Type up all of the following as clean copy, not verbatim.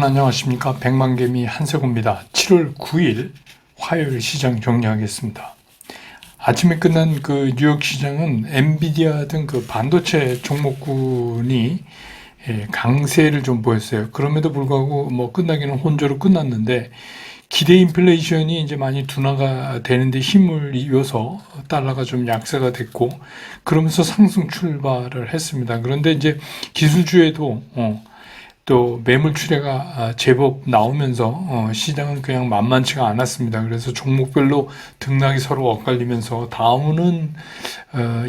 안녕하십니까. 백만개미 한세구입니다. 7월 9일 화요일 시장 정리하겠습니다. 아침에 끝난 그 뉴욕 시장은 엔비디아 등 그 반도체 종목군이 강세를 좀 보였어요. 그럼에도 불구하고 뭐 끝나기는 혼조로 끝났는데 기대 인플레이션이 이제 많이 둔화가 되는데 힘을 이어서 달러가 좀 약세가 됐고 그러면서 상승 출발을 했습니다. 그런데 이제 기술주에도 또 매물 출회가 제법 나오면서 시장은 그냥 만만치가 않았습니다. 그래서 종목별로 등락이 서로 엇갈리면서 다우는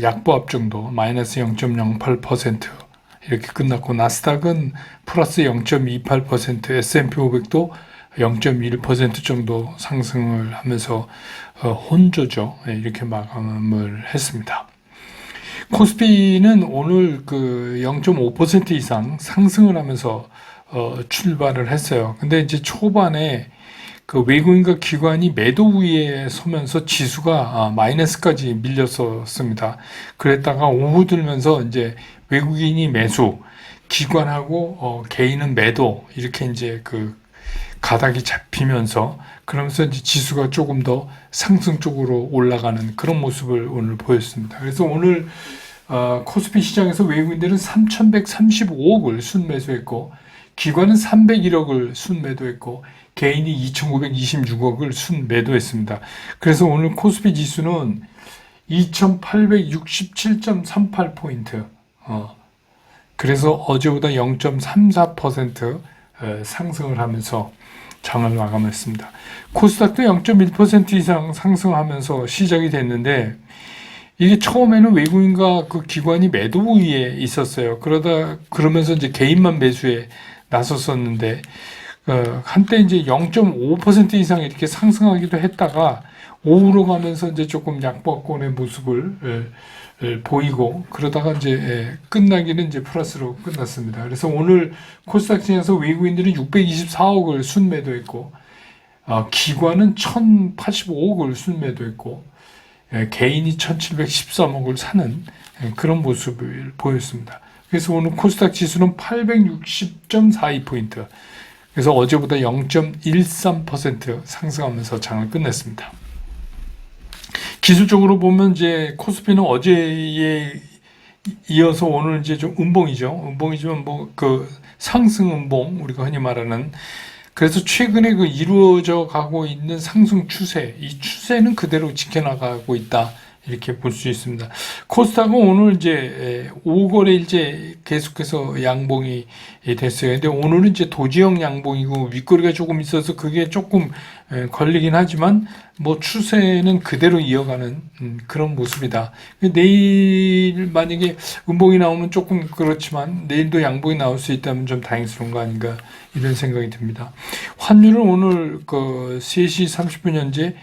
약보합 정도 마이너스 0.08% 이렇게 끝났고 나스닥은 플러스 0.28%, S&P 500도 0.1% 정도 상승을 하면서 혼조죠. 이렇게 마감을 했습니다. 코스피는 오늘 그 0.5% 이상 상승을 하면서 출발을 했어요. 근데 이제 초반에 그 외국인과 기관이 매도 우위에 서면서 지수가 마이너스까지 밀렸었습니다. 그랬다가 오후 들면서 이제 외국인이 매수, 기관하고 개인은 매도 이렇게 이제 그 가닥이 잡히면서 그러면서 이제 지수가 조금 더 상승 쪽으로 올라가는 그런 모습을 오늘 보였습니다. 그래서 오늘 코스피 시장에서 외국인들은 3,135억을 순매수했고 기관은 301억을 순매도했고 개인이 2,926억을 순매도했습니다. 그래서 오늘 코스피 지수는 2,867.38포인트 그래서 어제보다 0.34% 상승을 하면서 장을 마감했습니다. 코스닥도 0.1% 이상 상승하면서 시작이 됐는데 이게 처음에는 외국인과 그 기관이 매도 우위에 있었어요. 그러면서 이제 개인만 매수에 나섰었는데 한때 이제 0.5% 이상 이렇게 상승하기도 했다가 오후로 가면서 이제 조금 약보합권의 모습을 보이고 그러다가 이제 끝나기는 이제 플러스로 끝났습니다. 그래서 오늘 코스닥 시장에서 외국인들은 624억을 순매도했고 기관은 1,085억을 순매도했고 개인이 1,713억을 사는 그런 모습을 보였습니다. 그래서 오늘 코스닥 지수는 860.42포인트 그래서 어제보다 0.13% 상승하면서 장을 끝냈습니다. 기술적으로 보면 이제 코스피는 어제에 이어서 오늘 이제 좀 음봉이지만 뭐 그 상승 음봉 우리가 흔히 말하는 그래서 최근에 그 이루어져 가고 있는 상승 추세, 이 추세는 그대로 지켜나가고 있다. 이렇게 볼 수 있습니다. 코스닥은 오늘 이제 5거래일째 계속해서 양봉이 됐어요. 근데 오늘은 이제 도지형 양봉이고 윗거리가 조금 있어서 그게 조금 걸리긴 하지만 뭐 추세는 그대로 이어가는 그런 모습이다. 내일 만약에 음봉이 나오면 조금 그렇지만 내일도 양봉이 나올 수 있다면 좀 다행스러운 거 아닌가 이런 생각이 듭니다. 환율은 오늘 그 3시 30분 현재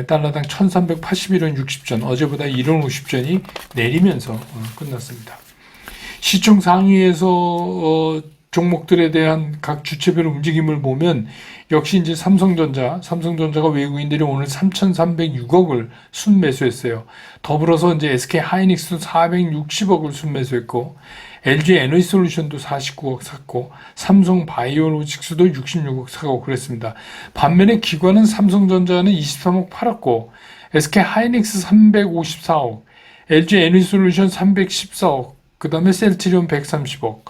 달러당 1381원 60전 어제보다 1원 50전이 내리면서 끝났습니다. 시총 상위에서 종목들에 대한 각 주체별 움직임을 보면 역시 이제 삼성전자가 외국인들이 오늘 3,306억을 순매수했어요. 더불어서 이제 SK 하이닉스도 460억을 순매수했고 LG 에너지솔루션도 49억 샀고 삼성 바이오로직스도 66억 사고 그랬습니다. 반면에 기관은 삼성전자는 23억 팔았고 SK 하이닉스 354억, LG 에너지솔루션 314억, 그 다음에 셀트리온 130억,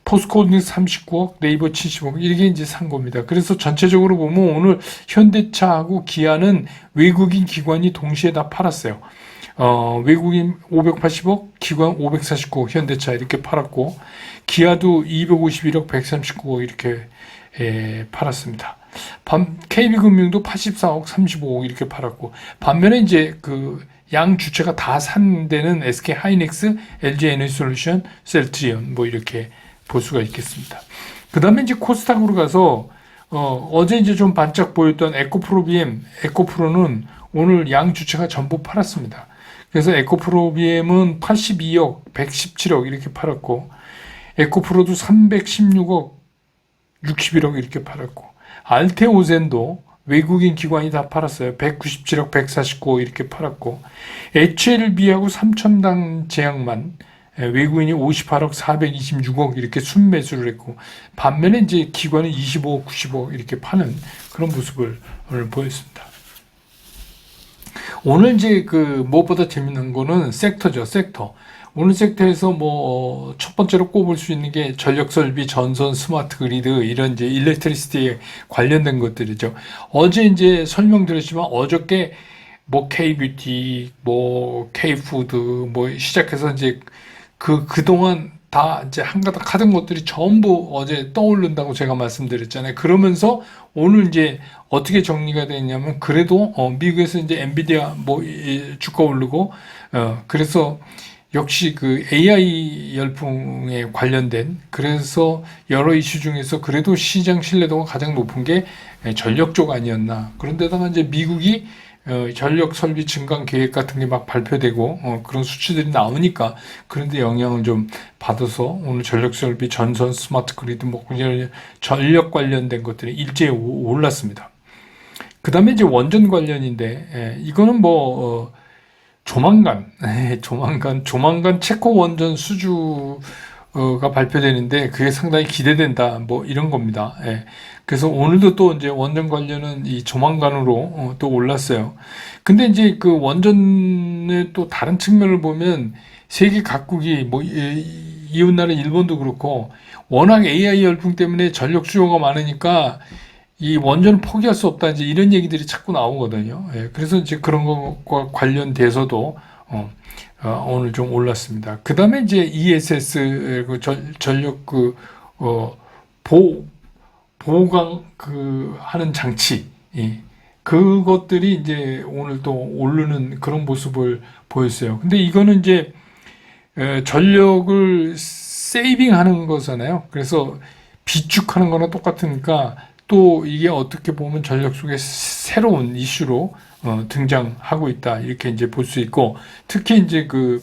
포스코홀딩스 39억, 네이버 70억 이게 이제 산 겁니다. 그래서 전체적으로 보면 오늘 현대차하고 기아는 외국인 기관이 동시에 다 팔았어요. 외국인 580억, 기관 549억, 현대차 이렇게 팔았고, 기아도 251억, 139억 이렇게 팔았습니다. KB금융도 84억, 35억 이렇게 팔았고, 반면에 이제 그 양 주체가 다 산 데는 SK 하이닉스, LG 에너지솔루션, 셀트리온 뭐 이렇게 볼 수가 있겠습니다. 그 다음에 이제 코스닥으로 가서 어제 이제 좀 반짝 보였던 에코프로는 오늘 양 주체가 전부 팔았습니다. 그래서 에코프로비엠은 82억, 117억 이렇게 팔았고 에코프로도 316억, 61억 이렇게 팔았고 알테오젠도 외국인 기관이 다 팔았어요. 197억, 149억 이렇게 팔았고 HLB하고 삼천당 제약만 외국인이 58억, 426억 이렇게 순매수를 했고, 반면에 이제 기관은 25억, 90억 이렇게 파는 그런 모습을 오늘 보였습니다. 오늘 이제 그 무엇보다 재밌는 거는 섹터죠, 섹터. 오늘 섹터에서 뭐 첫 번째로 꼽을 수 있는 게 전력 설비, 전선, 스마트 그리드 이런 이제 일렉트리시티에 관련된 것들이죠. 어제 이제 설명드렸지만 어저께 뭐 K뷰티, 뭐 K푸드 뭐 시작해서 이제 그동안 다 이제 한가닥 하던 것들이 전부 어제 떠오른다고 제가 말씀드렸잖아요. 그러면서 오늘 이제 어떻게 정리가 됐냐면 그래도 미국에서 이제 엔비디아 뭐 주가 오르고 그래서 역시 그 AI 열풍에 관련된 그래서 여러 이슈 중에서 그래도 시장 신뢰도가 가장 높은 게 전력 쪽 아니었나. 그런데다가 이제 미국이 전력 설비 증강 계획 같은 게 막 발표되고 그런 수치들이 나오니까 그런데 영향을 좀 받아서 오늘 전력 설비, 전선, 스마트 그리드 뭐 전력 관련된 것들이 일제히 올랐습니다. 그 다음에 이제 원전 관련인데 이거는 뭐 조만간 체코 원전 수주가 발표되는데 그게 상당히 기대된다. 뭐 이런 겁니다. 예. 그래서 오늘도 또 이제 원전 관련은 이 조만간으로 또 올랐어요. 근데 이제 그 원전의 또 다른 측면을 보면 세계 각국이 뭐 이웃나라 일본도 그렇고 워낙 AI 열풍 때문에 전력 수요가 많으니까 이 원전을 포기할 수 없다 이제 이런 얘기들이 자꾸 나오거든요. 예, 그래서 이제 그런 것과 관련돼서도 오늘 좀 올랐습니다. 그 다음에 이제 ESS 그 전력 보강 하는 장치 그것들이 이제 오늘 또 오르는 그런 모습을 보였어요. 근데 이거는 이제 전력을 세이빙하는 거잖아요. 그래서 비축하는 거나 똑같으니까 또 이게 어떻게 보면 전력 속에 새로운 이슈로 등장하고 있다 이렇게 이제 볼 수 있고 특히 이제 그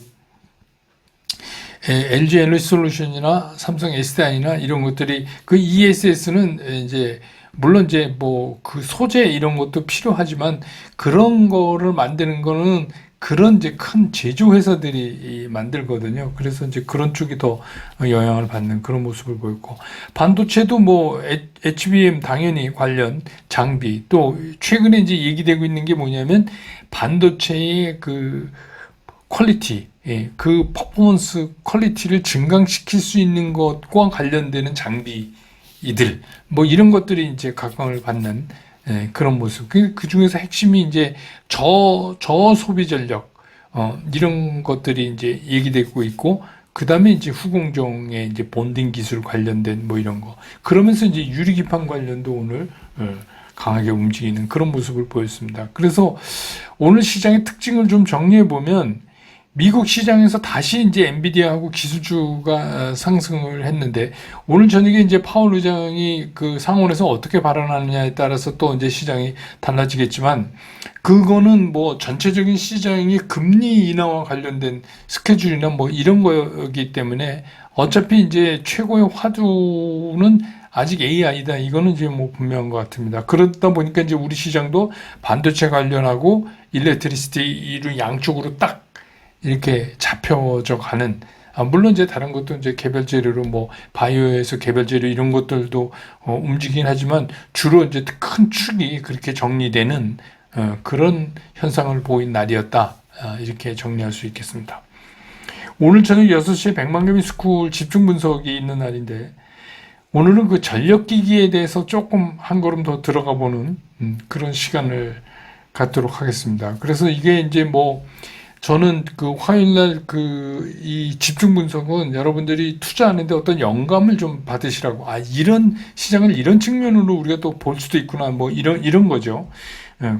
LG 에너지 솔루션이나 삼성 SDI나 이런 것들이 그 ESS는 이제 물론 이제 뭐 그 소재 이런 것도 필요하지만 그런 거를 만드는 거는 그런 이제 큰 제조 회사들이 만들거든요. 그래서 이제 그런 쪽이 더 영향을 받는 그런 모습을 보였고 반도체도 뭐 HBM 당연히 관련 장비 또 최근에 이제 얘기되고 있는 게 뭐냐면 반도체의 그 퀄리티 그 퍼포먼스 퀄리티를 증강시킬 수 있는 것과 관련되는 장비이들 뭐 이런 것들이 이제 각광을 받는 그런 모습. 그 중에서 핵심이 이제 저소비 전력, 이런 것들이 이제 얘기되고 있고, 그 다음에 이제 후공정의 이제 본딩 기술 관련된 뭐 이런 거. 그러면서 이제 유리기판 관련도 오늘 강하게 움직이는 그런 모습을 보였습니다. 그래서 오늘 시장의 특징을 좀 정리해 보면, 미국 시장에서 다시 이제 엔비디아하고 기술주가 상승을 했는데 오늘 저녁에 이제 파월 의장이 그 상원에서 어떻게 발언하느냐에 따라서 또 이제 시장이 달라지겠지만 그거는 뭐 전체적인 시장이 금리 인하와 관련된 스케줄이나 뭐 이런 거기 때문에 어차피 이제 최고의 화두는 아직 AI다. 이거는 이제 뭐 분명한 것 같습니다. 그러다 보니까 이제 우리 시장도 반도체 관련하고 일렉트리시티를 양쪽으로 딱 이렇게 잡혀져 가는 물론 이제 다른 것도 이제 개별 재료로 뭐 바이오에서 개별 재료 이런 것들도 움직이긴 하지만 주로 이제 큰 축이 그렇게 정리되는 그런 현상을 보인 날이었다 이렇게 정리할 수 있겠습니다. 오늘 저녁 6시에 백만개미 스쿨 집중 분석이 있는 날인데 오늘은 그 전력기기에 대해서 조금 한 걸음 더 들어가 보는 그런 시간을 갖도록 하겠습니다. 그래서 이게 이제 뭐 저는 그 화요일날 이 집중 분석은 여러분들이 투자하는데 어떤 영감을 좀 받으시라고, 이런 시장을 이런 측면으로 우리가 또 볼 수도 있구나, 뭐 이런 거죠.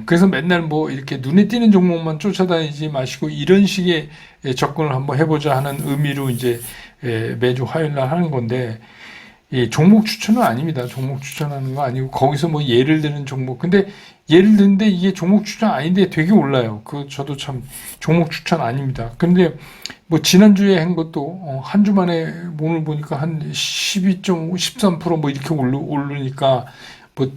그래서 맨날 뭐 이렇게 눈에 띄는 종목만 쫓아다니지 마시고 이런 식의 접근을 한번 해보자 하는 의미로 이제 매주 화요일날 하는 건데, 종목 추천은 아닙니다. 종목 추천하는 거 아니고 거기서 뭐 예를 드는 종목. 근데 예를 드는데 이게 종목 추천 아닌데 되게 올라요. 저도 참 종목 추천 아닙니다. 근데 뭐 지난주에 한 것도 한 주 만에 오늘 보니까 한 12.5, 13%뭐 이렇게 오르니까 뭐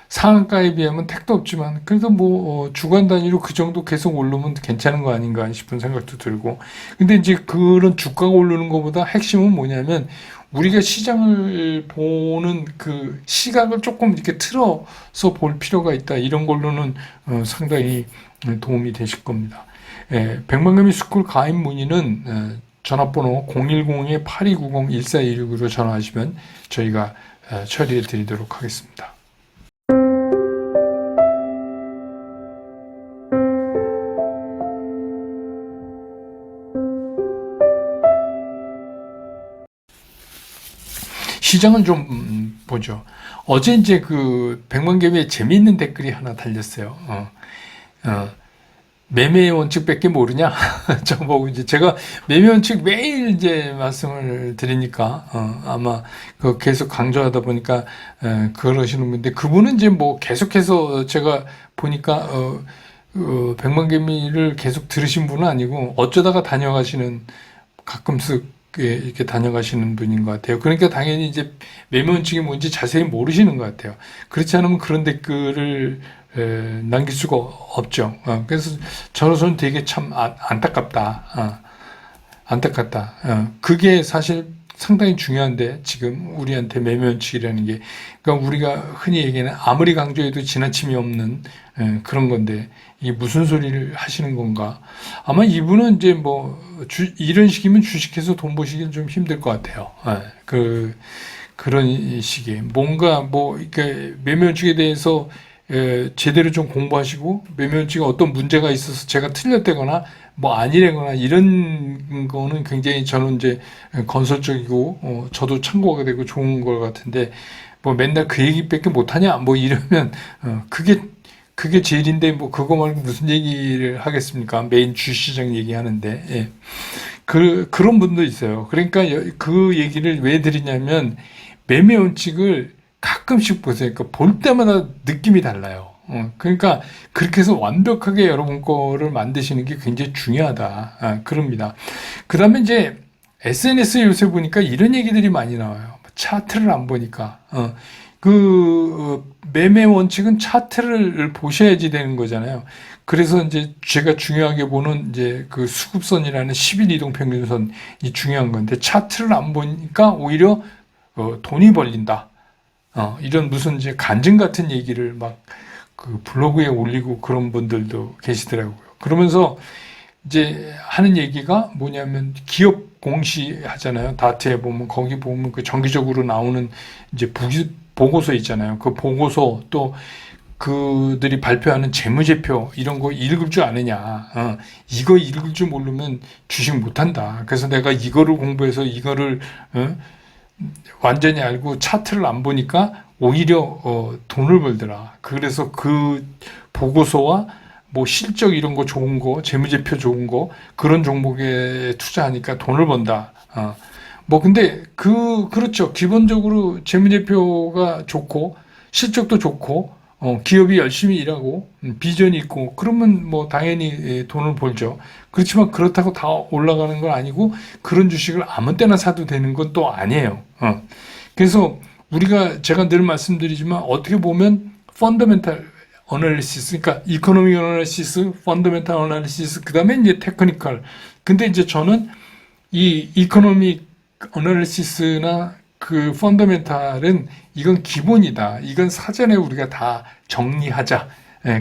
상한가에 비하면 택도 없지만 그래도 뭐 주간 단위로 그 정도 계속 오르면 괜찮은 거 아닌가 싶은 생각도 들고. 근데 이제 그런 주가가 오르는 것보다 핵심은 뭐냐면 우리가 시장을 보는 그 시각을 조금 이렇게 틀어서 볼 필요가 있다. 이런 걸로는 상당히 도움이 되실 겁니다. 백만개미 스쿨 가입 문의는 전화번호 010-8290-1416으로 전화하시면 저희가 처리해 드리도록 하겠습니다. 시장은 좀 보죠. 어제 이제 그 백만개미에 재미있는 댓글이 하나 달렸어요. 매매 원칙밖에 모르냐? 저보고 이제 제가 매매 원칙 매일 이제 말씀을 드리니까 아마 그 계속 강조하다 보니까 그러시는 분인데 그분은 이제 뭐 계속해서 제가 보니까 백만개미를 계속 들으신 분은 아니고 어쩌다가 다녀가시는 가끔씩 이렇게 다녀가시는 분인 것 같아요. 그러니까 당연히 이제 매매 원칙이 뭔지 자세히 모르시는 것 같아요. 그렇지 않으면 그런 댓글을 남길 수가 없죠. 그래서 저로서는 되게 참 안타깝다. 안타깝다. 그게 사실 상당히 중요한데 지금 우리한테 매매 원칙이라는 게 그러니까 우리가 흔히 얘기하는 아무리 강조해도 지나침이 없는 그런 건데 이게 무슨 소리를 하시는 건가? 아마 이분은 이제 뭐 이런 식이면 주식해서 돈 버시기는 좀 힘들 것 같아요. 그런 식의 뭔가 뭐 이렇게 매매 원칙에 대해서 제대로 좀 공부하시고 매매 원칙에 어떤 문제가 있어서 제가 틀렸다거나 뭐 아니래거나 이런 거는 굉장히 저는 이제 건설적이고 저도 참고가 되고 좋은 것 같은데 뭐 맨날 그 얘기밖에 못하냐 뭐 이러면 그게 제일인데 뭐 그거 말고 무슨 얘기를 하겠습니까? 매일 주시장 얘기하는데 그런 분도 있어요. 그러니까 그 얘기를 왜 드리냐면 매매 원칙을 가끔씩 보세요. 그러니까 볼 때마다 느낌이 달라요. 그러니까 그렇게 해서 완벽하게 여러분 거를 만드시는 게 굉장히 중요하다. 그럽니다. 그 다음에 이제 SNS에 요새 보니까 이런 얘기들이 많이 나와요. 차트를 안 보니까. 매매 원칙은 차트를 보셔야지 되는 거잖아요. 그래서 이제 제가 중요하게 보는 이제 그 수급선이라는 10일 이동 평균선이 중요한 건데 차트를 안 보니까 오히려 돈이 벌린다. 이런 무슨 이제 간증 같은 얘기를 막 그 블로그에 올리고 그런 분들도 계시더라고요. 그러면서 이제 하는 얘기가 뭐냐면 기업 공시 하잖아요. 다트에 보면 거기 보면 그 정기적으로 나오는 이제 보고서 있잖아요. 그 보고서 또 그들이 발표하는 재무제표 이런 거 읽을 줄 아느냐. 이거 읽을 줄 모르면 주식 못한다. 그래서 내가 이거를 공부해서 이거를 완전히 알고 차트를 안 보니까 오히려 돈을 벌더라. 그래서 그 보고서와 뭐 실적 이런 거 좋은 거, 재무제표 좋은 거 그런 종목에 투자하니까 돈을 번다. 뭐 근데 그렇죠. 기본적으로 재무제표가 좋고 실적도 좋고 기업이 열심히 일하고 비전이 있고 그러면 뭐 당연히 돈을 벌죠. 그렇지만 그렇다고 다 올라가는 건 아니고 그런 주식을 아무 때나 사도 되는 건 또 아니에요. 그래서 제가 늘 말씀드리지만 어떻게 보면 펀더멘탈 어널리시스, 그러니까 이코노미 어널리시스, 펀더멘탈 어널리시스, 그다음에 이제 테크니컬. 근데 이제 저는 이 이코노미 어널리시스나 그 펀더멘탈은 이건 기본이다. 이건 사전에 우리가 다 정리하자.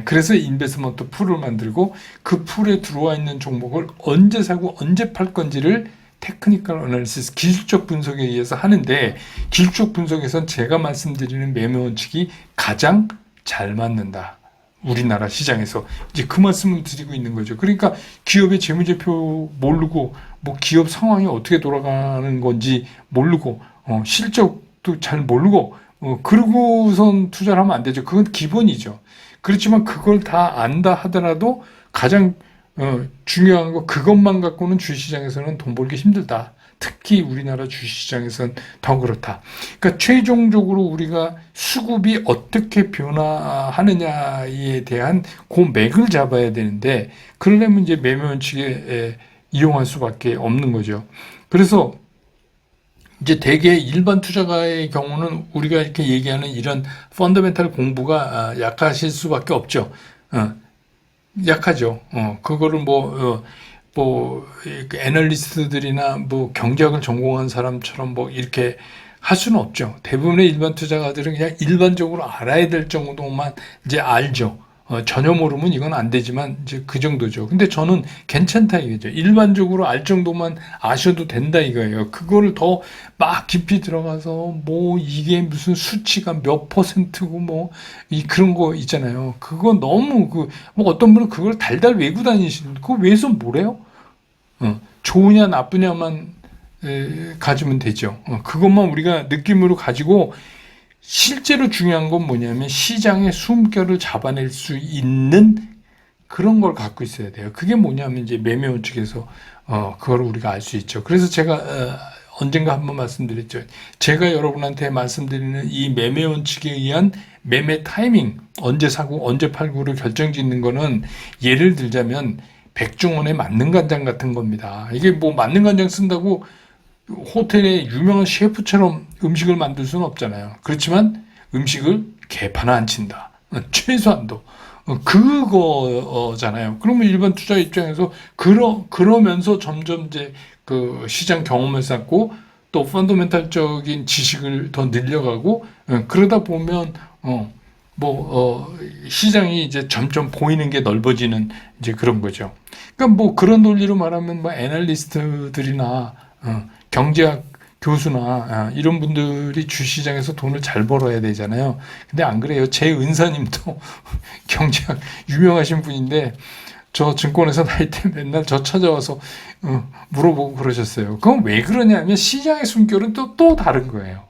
그래서 인베스트먼트 풀을 만들고 그 풀에 들어와 있는 종목을 언제 사고 언제 팔 건지를 테크니컬 어널리시스, 기술적 분석에 의해서 하는데 기술적 분석에선 제가 말씀드리는 매매 원칙이 가장 잘 맞는다. 우리나라 시장에서 이제 그 말씀을 드리고 있는 거죠. 그러니까 기업의 재무제표 모르고 뭐 기업 상황이 어떻게 돌아가는 건지 모르고 실적도 잘 모르고 그러고선 투자를 하면 안 되죠. 그건 기본이죠. 그렇지만 그걸 다 안다 하더라도 가장 중요한 거 그것만 갖고는 주식시장에서는 돈 벌기 힘들다. 특히 우리나라 주식시장에서는 더 그렇다. 그러니까 최종적으로 우리가 수급이 어떻게 변화하느냐에 대한 그 맥을 잡아야 되는데 그러려면 이제 매매 원칙에 이용할 수밖에 없는 거죠. 그래서 이제 대개 일반 투자가의 경우는 우리가 이렇게 얘기하는 이런 펀더멘탈 공부가 약하실 수밖에 없죠. 어, 약하죠. 그거를 그 애널리스트들이나 뭐 경제학을 전공한 사람처럼 뭐 이렇게 할 수는 없죠. 대부분의 일반 투자가들은 그냥 일반적으로 알아야 될 정도만 이제 알죠. 전혀 모르면 이건 안 되지만 이제 그 정도죠. 근데 저는 괜찮다 이거죠. 일반적으로 알 정도만 아셔도 된다 이거예요. 그거를 더 막 깊이 들어가서 뭐 이게 무슨 수치가 몇 퍼센트고 뭐 이 그런 거 있잖아요. 그거 너무 뭐 어떤 분은 그걸 달달 외고 다니시는 그거 외서 뭐래요? 좋으냐 나쁘냐만 가지면 되죠. 그것만 우리가 느낌으로 가지고 실제로 중요한 건 뭐냐면 시장의 숨결을 잡아낼 수 있는 그런 걸 갖고 있어야 돼요. 그게 뭐냐면 이제 매매 원칙에서 그걸 우리가 알 수 있죠. 그래서 제가 언젠가 한번 말씀드렸죠. 제가 여러분한테 말씀드리는 이 매매 원칙에 의한 매매 타이밍, 언제 사고 언제 팔고를 결정짓는 거는 예를 들자면 백종원의 만능간장 같은 겁니다. 이게 뭐 만능간장 쓴다고 호텔의 유명한 셰프처럼 음식을 만들 수는 없잖아요. 그렇지만 음식을 개판 안 친다. 최소한도. 그거잖아요. 그러면 일반 투자 입장에서 그러면서 점점 이제 그 시장 경험을 쌓고 또 펀더멘탈적인 지식을 더 늘려가고 그러다 보면 시장이 이제 점점 보이는 게 넓어지는 이제 그런 거죠. 그러니까 뭐 그런 논리로 말하면 뭐 애널리스트들이나 경제학 교수나 이런 분들이 주시장에서 돈을 잘 벌어야 되잖아요. 근데 안 그래요. 제 은사님도 경제학 유명하신 분인데 저 증권회사 다닐 때 맨날 저 찾아와서 물어보고 그러셨어요. 그건 왜 그러냐면 시장의 숨결은 또 다른 거예요.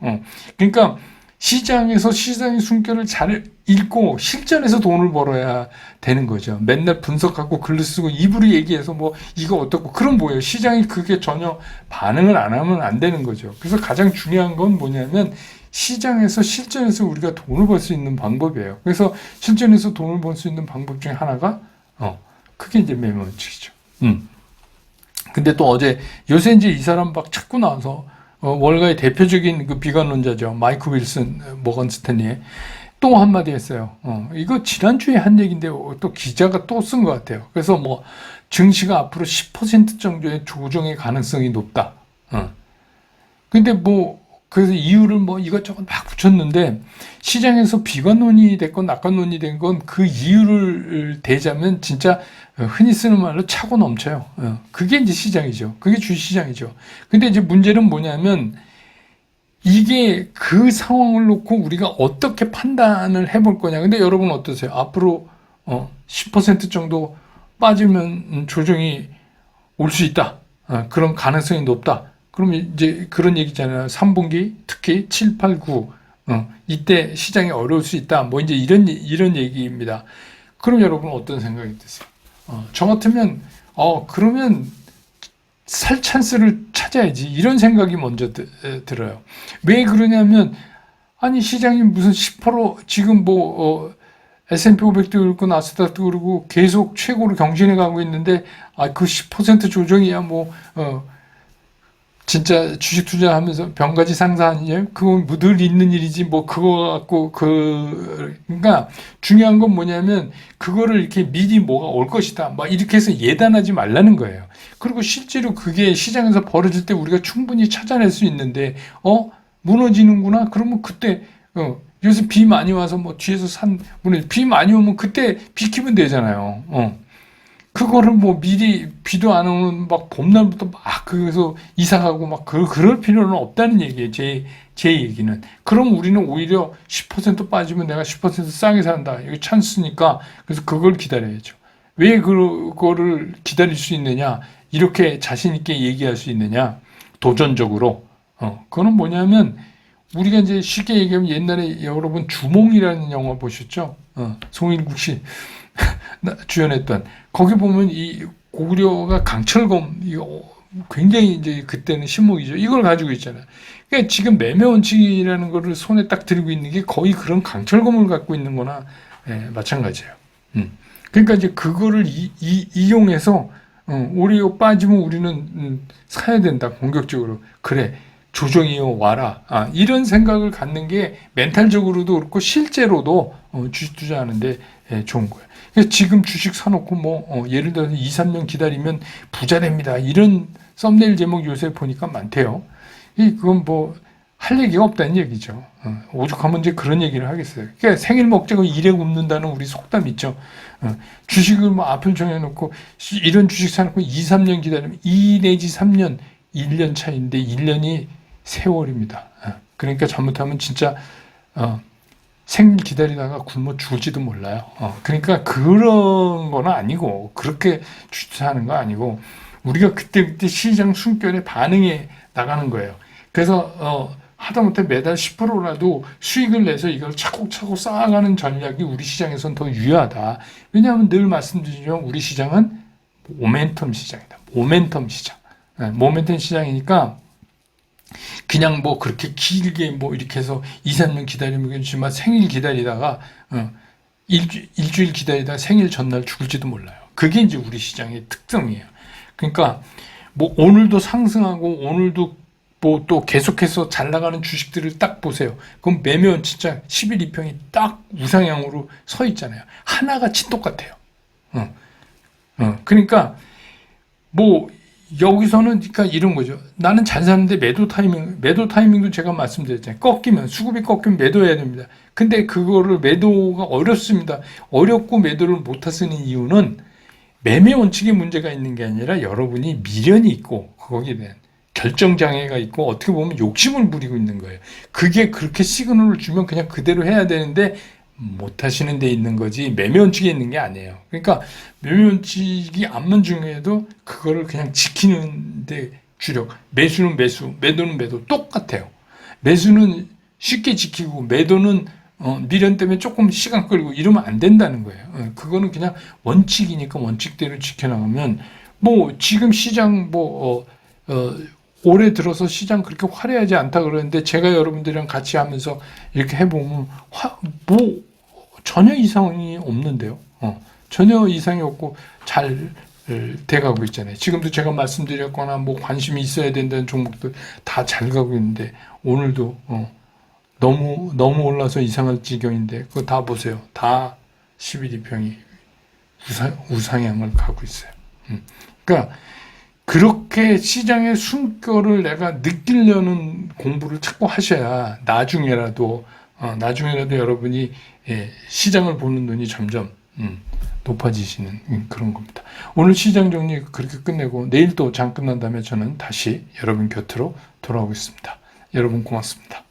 그러니까 시장에서 시장의 숨결을 잘 읽고 실전에서 돈을 벌어야 되는 거죠. 맨날 분석하고 글을 쓰고 입으로 얘기해서 뭐 이거 어떻고 그럼 뭐예요? 시장이 그게 전혀 반응을 안 하면 안 되는 거죠. 그래서 가장 중요한 건 뭐냐면 시장에서 실전에서 우리가 돈을 벌 수 있는 방법이에요. 그래서 실전에서 돈을 벌 수 있는 방법 중에 하나가 그게 이제 매매 원칙이죠. 근데 또 어제 요새 이제 이 사람 막 자꾸 나와서 월가의 대표적인 그 비관론자죠. 마이크 윌슨 모건 스탠리의 또 한마디 했어요. 이거 지난주에 한 얘기인데 또 기자가 또 쓴 것 같아요. 그래서 뭐 증시가 앞으로 10% 정도의 조정의 가능성이 높다. 근데 뭐 그래서 이유를 뭐 이것저것 막 붙였는데 시장에서 비관론이 됐건 낙관론이 된 건 그 이유를 대자면 진짜 흔히 쓰는 말로 차고 넘쳐요. 그게 이제 시장이죠. 그게 주시장이죠. 근데 이제 문제는 뭐냐면 이게 그 상황을 놓고 우리가 어떻게 판단을 해볼 거냐. 근데 여러분 어떠세요? 앞으로 10% 정도 빠지면 조정이 올 수 있다. 그런 가능성이 높다. 그럼 이제 그런 얘기잖아요. 3분기 특히 7, 8, 9 이때 시장이 어려울 수 있다. 뭐 이제 이런 얘기입니다. 그럼 여러분 어떤 생각이 드세요? 저 같으면 그러면 살 찬스를 찾아야지 이런 생각이 먼저 들어요. 왜 그러냐면 아니 시장이 무슨 10% 지금 뭐 S&P 500도 그렇고 나스닥도 그렇고 계속 최고로 경신해 가고 있는데 그 10% 조정이야 뭐 진짜 주식 투자하면서 병가지 상사 아니에요? 그건 뭐 늘 있는 일이지 뭐 그거 갖고 그러니까 중요한 건 뭐냐면 그거를 이렇게 미리 뭐가 올 것이다 막 이렇게 해서 예단하지 말라는 거예요. 그리고 실제로 그게 시장에서 벌어질 때 우리가 충분히 찾아낼 수 있는데 무너지는구나 그러면 그때 요새 비 많이 와서 뭐 뒤에서 비 많이 오면 그때 비키면 되잖아요. 그거를 뭐 미리 비도 안 오는 막 봄날부터 막 그래서 이사 가고 막 그럴 필요는 없다는 얘기예요. 제 얘기는. 그럼 우리는 오히려 10% 빠지면 내가 10% 싸게 산다. 이거 찬스니까 그래서 그걸 기다려야죠. 왜 그거를 기다릴 수 있느냐? 이렇게 자신 있게 얘기할 수 있느냐? 도전적으로. 그거는 뭐냐면 우리가 이제 쉽게 얘기하면 옛날에 여러분 주몽이라는 영화 보셨죠? 송일국 씨 주연했던 거기 보면 이 고구려가 강철검 이거 굉장히 이제 그때는 신목이죠. 이걸 가지고 있잖아요. 그러니까 지금 매매 원칙이라는 거를 손에 딱 들고 있는 게 거의 그런 강철검을 갖고 있는 거나 마찬가지예요. 그러니까 이제 그거를 이용해서 오히려 빠지면 우리는 사야 된다. 공격적으로. 그래. 조정이어 와라. 이런 생각을 갖는 게 멘탈적으로도 그렇고 실제로도 주식 투자하는데 좋은 거예요. 그래서 지금 주식 사놓고 예를 들어서 2, 3년 기다리면 부자 됩니다. 이런 썸네일 제목 요새 보니까 많대요. 그건 할 얘기가 없다는 얘기죠. 오죽하면 이제 그런 얘기를 하겠어요. 그러니까 생일 먹자고 일에 굶는다는 우리 속담 있죠. 주식을 앞을 정해놓고 이런 주식 사놓고 2, 3년 기다리면 2 내지 3년, 1년 차인데 1년이 세월입니다. 그러니까 잘못하면 진짜 생일 기다리다가 굶어 죽을지도 몰라요. 그러니까 그런 건 아니고 그렇게 주식하는 거 아니고 우리가 그때그때 시장 숨결에 반응해 나가는 거예요. 그래서 하다못해 매달 10%라도 수익을 내서 이걸 차곡차곡 쌓아가는 전략이 우리 시장에선 더 유효하다. 왜냐하면 늘 말씀드리지만 우리 시장은 모멘텀 시장이다. 모멘텀 시장. 모멘텀 시장이니까 그냥 그렇게 길게 이렇게 해서 2, 3년 기다리면 그렇지만 생일 기다리다가 일주일 기다리다가 생일 전날 죽을지도 몰라요. 그게 이제 우리 시장의 특성이에요. 그러니까 오늘도 상승하고 오늘도 또 계속해서 잘 나가는 주식들을 딱 보세요. 그럼 매면 진짜 11, 2평이 딱 우상향으로 서 있잖아요. 하나같이 똑같아요. 그러니까 여기서는 그러니까 이런 거죠. 나는 잘 사는데 매도 타이밍도 제가 말씀드렸잖아요. 수급이 꺾이면 매도해야 됩니다. 근데 그거를 매도가 어렵습니다. 어렵고 매도를 못 하시는 이유는 매매 원칙에 문제가 있는 게 아니라 여러분이 미련이 있고 거기에 대한 결정장애가 있고 어떻게 보면 욕심을 부리고 있는 거예요. 그게 그렇게 시그널을 주면 그냥 그대로 해야 되는데 못 하시는 데 있는 거지 매매 원칙에 있는 게 아니에요. 그러니까 매매 원칙이 암만 중요해도 그거를 그냥 지키는 데 주력. 매수는 매수, 매도는 매도 똑같아요. 매수는 쉽게 지키고 매도는 미련 때문에 조금 시간 끌고 이러면 안 된다는 거예요. 그거는 그냥 원칙이니까 원칙대로 지켜나가면 지금 시장 올해 들어서 시장 그렇게 화려하지 않다 그러는데 제가 여러분들이랑 같이 하면서 이렇게 해보면 전혀 이상이 없는데요. 전혀 이상이 없고 잘 돼가고 있잖아요. 지금도 제가 말씀드렸거나 관심이 있어야 된다는 종목들 다 잘 가고 있는데 오늘도 너무 올라서 이상할 지경인데 그거 다 보세요. 다 11,2평이 우상향을 가고 있어요. 그러니까 그렇게 시장의 숨결을 내가 느끼려는 공부를 자꾸 하셔야 나중에라도 여러분이 시장을 보는 눈이 점점 높아지시는 그런 겁니다. 오늘 시장 정리 그렇게 끝내고 내일 또 장 끝난 다음에 저는 다시 여러분 곁으로 돌아오겠습니다. 여러분 고맙습니다.